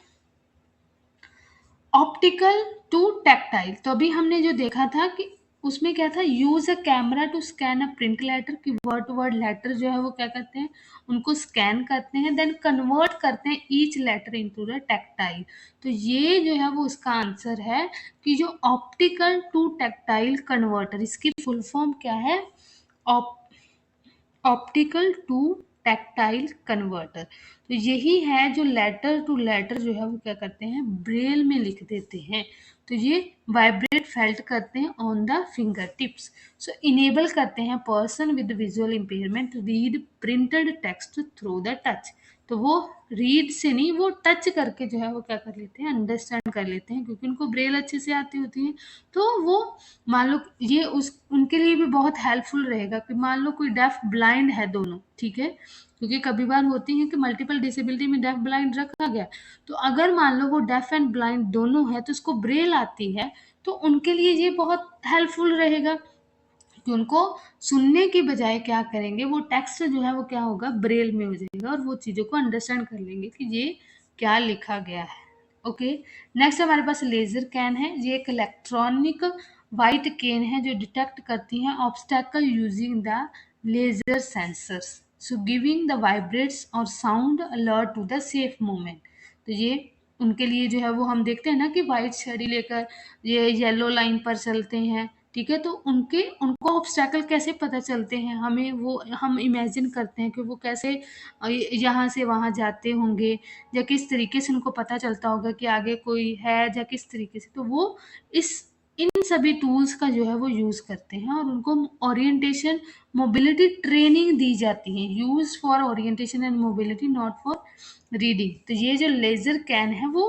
ऑप्टिकल टू टैक्टाइल, तो अभी हमने जो देखा था कि उसमें क्या था, use a camera to scan a print letter, की वर्ड टू वर्ड लेटर जो है वो क्या करते हैं उनको स्कैन करते हैं, देन कन्वर्ट करते हैं each letter into the tactile, तो ये जो है वो इसका आंसर है कि जो ऑप्टिकल टू टैक्टाइल कन्वर्टर, इसकी फुल फॉर्म क्या है, ऑप्टिकल टू टैक्टाइल कन्वर्टर, तो यही है जो लेटर टू लेटर जो है वो क्या करते हैं ब्रेल में लिख देते हैं, तो ये वाइब्रेट फेल्ट करते हैं on the finger tips, so enable करते हैं person with visual impairment read printed text through the touch, तो वो रीड से नहीं वो टच करके जो है वो क्या कर लेते हैं अंडरस्टैंड कर लेते हैं, क्योंकि उनको ब्रेल अच्छे से आती होती है, तो वो मान लो ये उस उनके लिए भी बहुत हेल्पफुल रहेगा कि मान लो कोई डेफ ब्लाइंड है दोनों, ठीक है, क्योंकि कभी बार होती है कि मल्टीपल डिसेबिलिटी में डेफ ब्लाइंड रखा गया, तो अगर मान लो वो डेफ एंड ब्लाइंड दोनों है तो उसको ब्रेल आती है, तो उनके लिए ये बहुत हेल्पफुल रहेगा कि उनको सुनने की बजाय क्या करेंगे वो टेक्स्ट जो है वो क्या होगा ब्रेल में हो जाएगा और वो चीज़ों को अंडरस्टैंड कर लेंगे कि ये क्या लिखा गया है। ओके, नेक्स्ट हमारे पास लेजर कैन है, ये एक इलेक्ट्रॉनिक वाइट केन है जो डिटेक्ट करती है obstacle using the laser sensors, so giving the vibrates और sound alert to the safe movement, तो ये उनके लिए जो है वो हम देखते हैं ना कि वाइट छड़ी लेकर ये येलो लाइन पर चलते हैं, ठीक है। तो उनको ऑब्स्टैकल कैसे पता चलते हैं, हमें वो हम इमेजिन करते हैं कि वो कैसे यहाँ से वहाँ जाते होंगे, या किस तरीके से उनको पता चलता होगा कि आगे कोई है, या किस तरीके से। तो वो इस इन सभी टूल्स का जो है वो यूज़ करते हैं, और उनको ओरिएंटेशन मोबिलिटी ट्रेनिंग दी जाती है। Use for orientation and mobility, not for reading. तो ये जो लेजर कैन है वो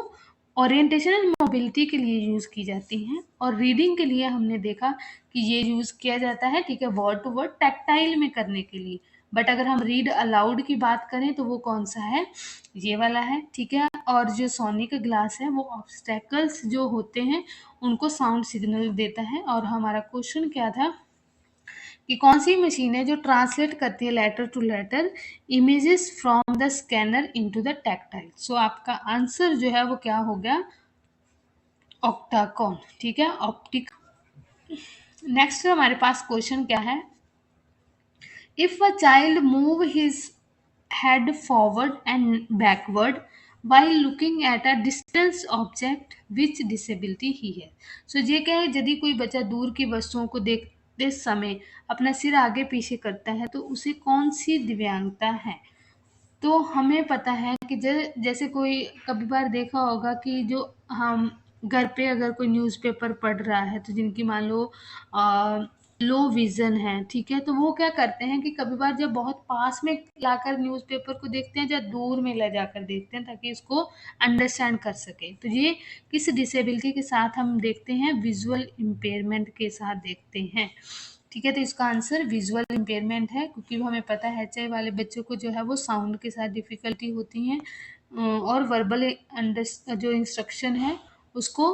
ओरिएंटेशन एंड मोबिलिटी के लिए यूज की जाती हैं, और रीडिंग के लिए हमने देखा कि ये यूज किया जाता है, ठीक है, वर्ड टू वर्ड टैक्टाइल में करने के लिए। बट अगर हम रीड अलाउड की बात करें तो वो कौन सा है, ये वाला है, ठीक है। और जो सोनी का ग्लास है वो ऑब्स्टेकल्स जो होते हैं उनको साउंड सिग्नल देता है। और हमारा क्वेश्चन क्या था कि कौन सी मशीन है जो ट्रांसलेट करती है letter to letter images from the scanner into the tactile. So आपका आंसर जो है वो क्या हो गया, ऑक्टाकॉन, ठीक है, ऑप्टिक। नेक्स्ट हमारे पास क्वेश्चन क्या है, if a child move his head forward and backward while looking at a distance object, which disability he has। so ये क्या है, यदि कोई बच्चा दूर की वस्तुओं को देखते समय अपना सिर आगे पीछे करता है तो उसे कौन सी दिव्यांगता है। तो हमें पता है कि जैसे कोई कभी बार देखा होगा कि जो हम घर पे अगर कोई न्यूज़पेपर पढ़ रहा है तो जिनकी मान लो लो विजन है, ठीक है, तो वो क्या करते हैं कि कभी बार जब बहुत पास में लाकर न्यूज़पेपर को देखते हैं या दूर में ले जाकर देखते हैं ताकि इसको अंडरस्टैंड कर सके। तो ये किस डिसेबिलिटी के साथ हम देखते हैं, विजुअल इम्पेयरमेंट के साथ देखते हैं, ठीक है। तो इसका आंसर विजुअल इम्पेयरमेंट है, क्योंकि हमें पता है एचआई वाले बच्चों को जो है वो साउंड के साथ डिफ़िकल्टी होती है, और वर्बल जो इंस्ट्रक्शन है उसको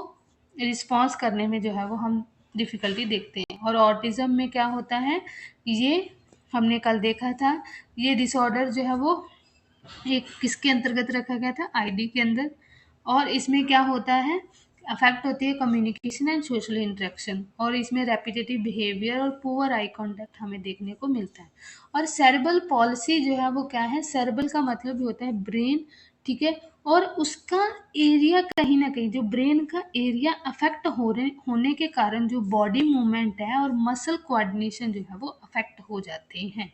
रिस्पॉन्स करने में जो है वो हम डिफ़िकल्टी देखते हैं। और ऑटिज़म में क्या होता है, ये हमने कल देखा था, ये डिसऑर्डर जो है वो एक किसके अंतर्गत रखा गया था, आईडी के अंदर। और इसमें क्या होता है, अफेक्ट होती है कम्युनिकेशन एंड सोशल इंटरेक्शन, और इसमें रेपिटेटिव बिहेवियर और पुअर आई कांटेक्ट हमें देखने को मिलता है। और सेरेब्रल पॉलिसी जो है वो क्या है, सेरेब्रल का मतलब होता है ब्रेन, ठीक है, और उसका एरिया कहीं ना कहीं जो ब्रेन का एरिया अफेक्ट होने के कारण जो बॉडी मूवमेंट है और मसल कोऑर्डिनेशन जो है वो अफेक्ट हो जाते हैं।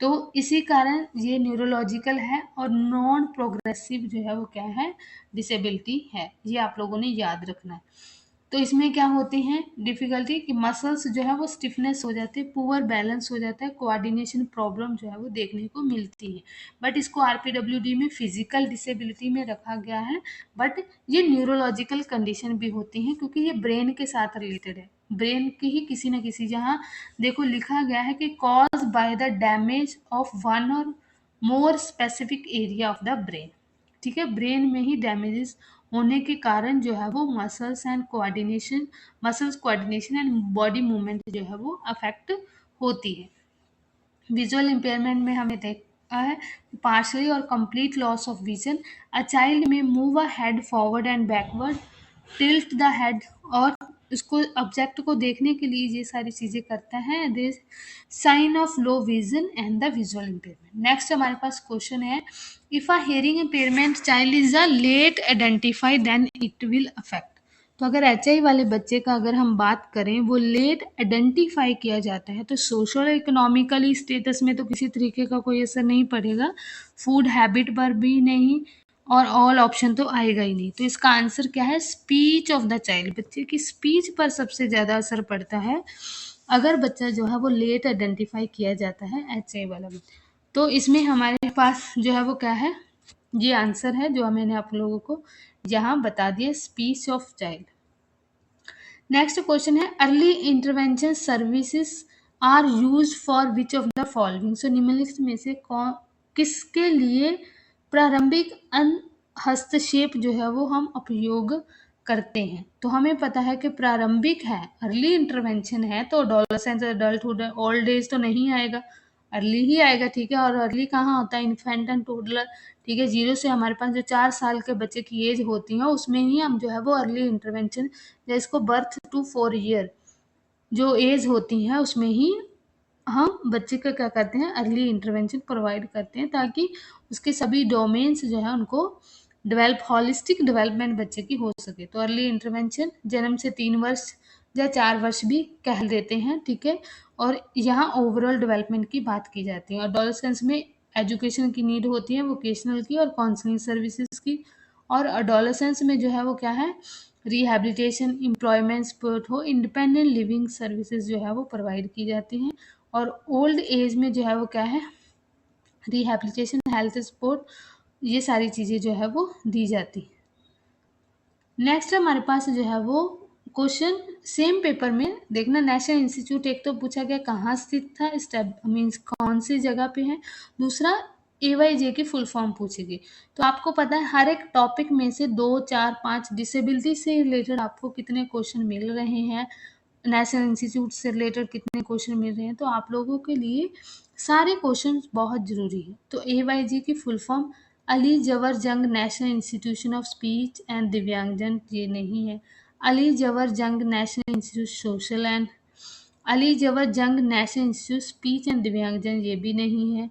तो इसी कारण ये न्यूरोलॉजिकल है और नॉन प्रोग्रेसिव जो है वो क्या है, डिसेबिलिटी है। ये आप लोगों ने याद रखना है। तो इसमें क्या होती हैं डिफ़िकल्टी कि मसल्स जो है वो स्टिफनेस हो जाते हैं, पुअर बैलेंस हो जाता है, कोऑर्डिनेशन प्रॉब्लम जो है वो देखने को मिलती है। बट इसको आरपीडब्ल्यूडी में फिजिकल डिसेबिलिटी में रखा गया है, बट ये न्यूरोलॉजिकल कंडीशन भी होती हैं क्योंकि ये ब्रेन के साथ रिलेटेड है। ब्रेन की ही किसी न किसी, जहाँ देखो लिखा गया है कि cause by the damage of one और more specific area of the brain, ठीक है, ब्रेन में ही डैमेजेस होने के कारण जो है वो muscles coordination and body movement जो है वो अफेक्ट होती है। विजुअल इम्पेयरमेंट में हमें देखा है पार्शली और complete loss of vision, a child में move a head forward and backward, tilt the head, और उसको ऑब्जेक्ट को देखने के लिए ये सारी चीज़ें करता है, this sign of low vision and the visual impairment. Next हमारे पास क्वेश्चन है, if a hearing impairment child is a late identify then it will affect. तो अगर एचआई वाले बच्चे का अगर हम बात करें वो लेट आइडेंटिफाई किया जाता है तो सोशल इकोनॉमिकली स्टेटस में तो किसी तरीके का कोई असर नहीं पड़ेगा, फूड हैबिट पर भी नहीं, और ऑल ऑप्शन तो आएगा ही नहीं। तो इसका आंसर क्या है, स्पीच ऑफ द चाइल्ड, बच्चे की स्पीच पर सबसे ज़्यादा असर पड़ता है अगर बच्चा जो है वो लेट आइडेंटिफाई किया जाता है एचआई वाला बच्चा। तो इसमें हमारे पास जो है वो क्या है, ये आंसर है जो मैंने आप लोगों को यहाँ बता दिया, speech of child. Next question है, early intervention services are use for which of the following. So निम्नलिखित में से कौन किसके लिए प्रारंभिक हस्तक्षेप जो है वो हम उपयोग करते हैं। तो हमें पता है कि प्रारंभिक है, अर्ली इंटरवेंशन है, तो एडोलसेंस अडल्टहुड ओल्ड एज तो नहीं आएगा, अर्ली ही आएगा, ठीक है। और अर्ली कहाँ होता है, इन्फेंट एंड टोडलर, ठीक है, 0 से हमारे पास जो 4 साल के बच्चे की एज होती है उसमें ही हम जो है वो अर्ली इंटरवेंशन, या इसको बर्थ टू 4 ईयर जो एज होती है उसमें ही हम बच्चे का क्या करते हैं, अर्ली इंटरवेंशन प्रोवाइड करते हैं ताकि उसके सभी डोमेन्स जो है उनको डेवलप हॉलिस्टिक डेवलपमेंट बच्चे की हो सके। तो अर्ली इंटरवेंशन जन्म से 3 वर्ष या 4 वर्ष भी कह देते हैं, ठीक है। और यहाँ ओवरऑल डेवलपमेंट की बात की जाती है। अडोलेसेंस में एजुकेशन की नीड होती है, वोकेशनल की और काउंसलिंग सर्विसेज की। और अडोलेसेंस में जो है वो क्या है, रिहैबिलिटेशन, एम्प्लॉयमेंट सपोर्ट हो, इंडिपेंडेंट लिविंग सर्विसेज जो है वो प्रोवाइड की जाती हैं। और ओल्ड एज में जो है वो क्या है, रिहैबिलिटेशन, हेल्थ सपोर्ट, ये सारी चीज़ें जो है वो दी जाती। नेक्स्ट हमारे पास जो है वो क्वेश्चन सेम पेपर में देखना, नेशनल इंस्टीट्यूट एक तो पूछा गया कहाँ स्थित था, स्टेप मीन्स कौन सी जगह पे है। दूसरा AYJ की फुल फॉर्म पूछेगी। तो आपको पता है हर एक टॉपिक में से 2, 4, 5 डिसेबिलिटी से रिलेटेड आपको कितने क्वेश्चन मिल रहे हैं, नेशनल इंस्टीट्यूट से रिलेटेड कितने क्वेश्चन मिल रहे हैं। तो आप लोगों के लिए सारे क्वेश्चन बहुत ज़रूरी है। तो AYJ की full form Ali Yavar Jung national institution of speech and दिव्यांगजन, ये नहीं है। Ali Yavar Jung national institute social and, Ali Yavar Jung national institute speech and दिव्यांगजन, ये भी नहीं है।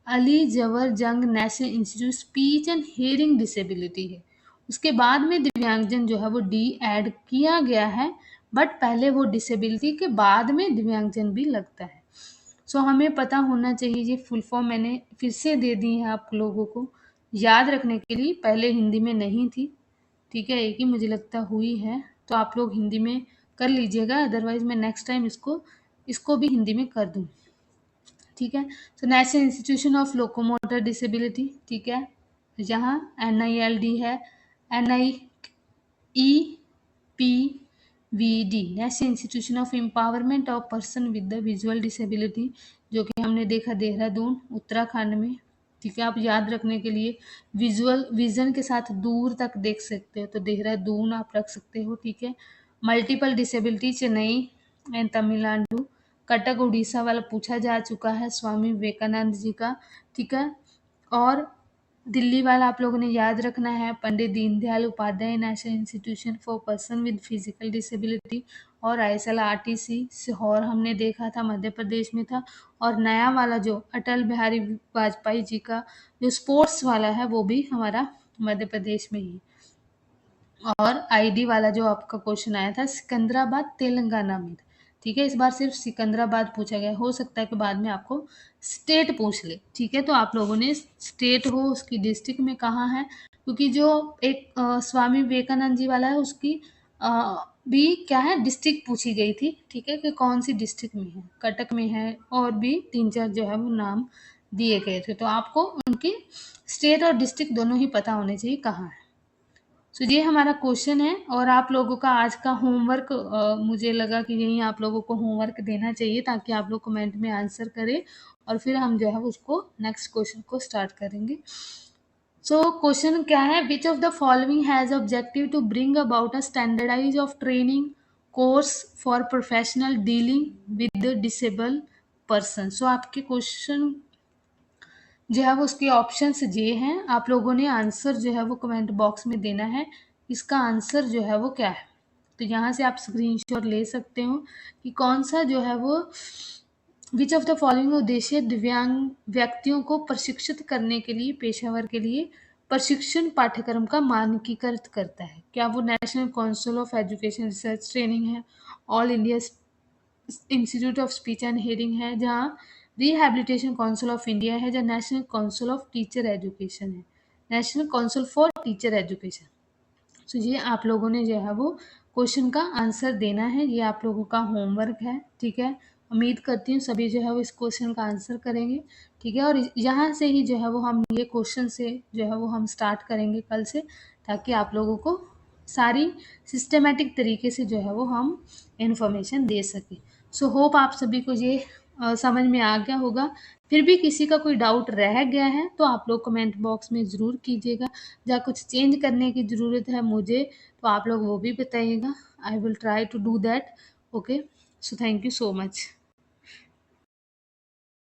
Ali Yavar Jung national institute speech and hearing disability है। उसके बाद में दिव्यांगजन जो है वो डी ऐड किया गया है, बट पहले वो डिसेबिलिटी के बाद में दिव्यांगजन भी लगता है। सो हमें पता होना चाहिए। ये फुल फॉर्म मैंने फिर से दे दी है आप लोगों को याद रखने के लिए, पहले हिंदी में नहीं थी, ठीक है, एक ही मुझे लगता हुई है। तो आप लोग हिंदी में कर लीजिएगा, अदरवाइज मैं नेक्स्ट टाइम इसको भी हिंदी में कर दूँ, ठीक है। तो national institution of locomotor disability, ठीक है, यहाँ NILD है, NIEPVD national institution of empowerment of person with the visual disability, जो कि हमने देखा देहरादून उत्तराखंड में, ठीक है। आप याद रखने के लिए विजुअल विजन के साथ दूर तक देख सकते हो, तो देहरादून आप रख सकते हो, ठीक है। Multiple disability Chennai and Tamil Nadu. Cuttack Orissa वाला पूछा जा चुका है, स्वामी विवेकानंद जी का, ठीक है। और दिल्ली वाला आप लोगों ने याद रखना है, Pandit Deendayal Upadhyaya national institution for person with physical disability. और ISLRTC सीहोर हमने देखा था, मध्य प्रदेश में था। और नया वाला जो अटल बिहारी वाजपेयी जी का जो स्पोर्ट्स वाला है, वो भी हमारा मध्य प्रदेश में ही। और ID वाला जो आपका क्वेश्चन आया था सिकंदराबाद तेलंगाना में, ठीक है। इस बार सिर्फ सिकंदराबाद पूछा गया, हो सकता है कि बाद में आपको स्टेट पूछ ले, ठीक है। तो आप लोगों ने स्टेट हो उसकी डिस्ट्रिक्ट में कहाँ है, क्योंकि जो एक स्वामी विवेकानंद जी वाला है उसकी भी क्या है डिस्ट्रिक्ट पूछी गई थी, ठीक है, कि कौन सी डिस्ट्रिक्ट में है, कटक में है, और भी 3-4 जो है वो नाम दिए गए थे। तो आपको उनकी स्टेट और डिस्ट्रिक्ट दोनों ही पता होने चाहिए कहाँ है। तो ये हमारा क्वेश्चन है। और आप लोगों का आज का होमवर्क, मुझे लगा कि यही आप लोगों को होमवर्क देना चाहिए, ताकि आप लोग कमेंट में आंसर करें और फिर हम जो है उसको नेक्स्ट क्वेश्चन को स्टार्ट करेंगे। सो क्वेश्चन क्या है, which of the following has objective to bring about a standardise of training course for professional dealing with disable person. So आपके क्वेश्चन जो है वो उसके ऑप्शंस ये हैं, आप लोगों ने आंसर जो है वो कमेंट बॉक्स में देना है, इसका आंसर जो है वो क्या है। तो यहाँ से आप स्क्रीनशॉट ले सकते हो कि कौन सा जो है वो विच ऑफ द फॉलोइंग उद्देश्य दिव्यांग व्यक्तियों को प्रशिक्षित करने के लिए, पेशेवर के लिए प्रशिक्षण पाठ्यक्रम का मानकीकृत करता है। क्या वो national council of education research training है, all India institute of speech and hearing है, जहाँ रिहैबिलिटेशन काउंसिल ऑफ इंडिया है, जहाँ national council of teacher education है, national council for teacher education. तो ये आप लोगों ने जो है वो क्वेश्चन का आंसर देना है, ये आप लोगों का होमवर्क है, ठीक है। उम्मीद करती हूँ सभी जो है वो इस क्वेश्चन का आंसर करेंगे, ठीक है। और यहाँ से ही जो है वो हम ये क्वेश्चन से जो है वो हम स्टार्ट करेंगे कल से, ताकि आप लोगों को सारी सिस्टमेटिक तरीके से जो है वो हम इन्फॉर्मेशन दे सकें। सो होप आप सभी को ये समझ में आ गया होगा। फिर भी किसी का कोई डाउट रह गया है तो आप लोग कमेंट बॉक्स में ज़रूर कीजिएगा, या कुछ चेंज करने की ज़रूरत है मुझे तो आप लोग वो भी बताइएगा। I will try to do that. Okay, so thank you so much.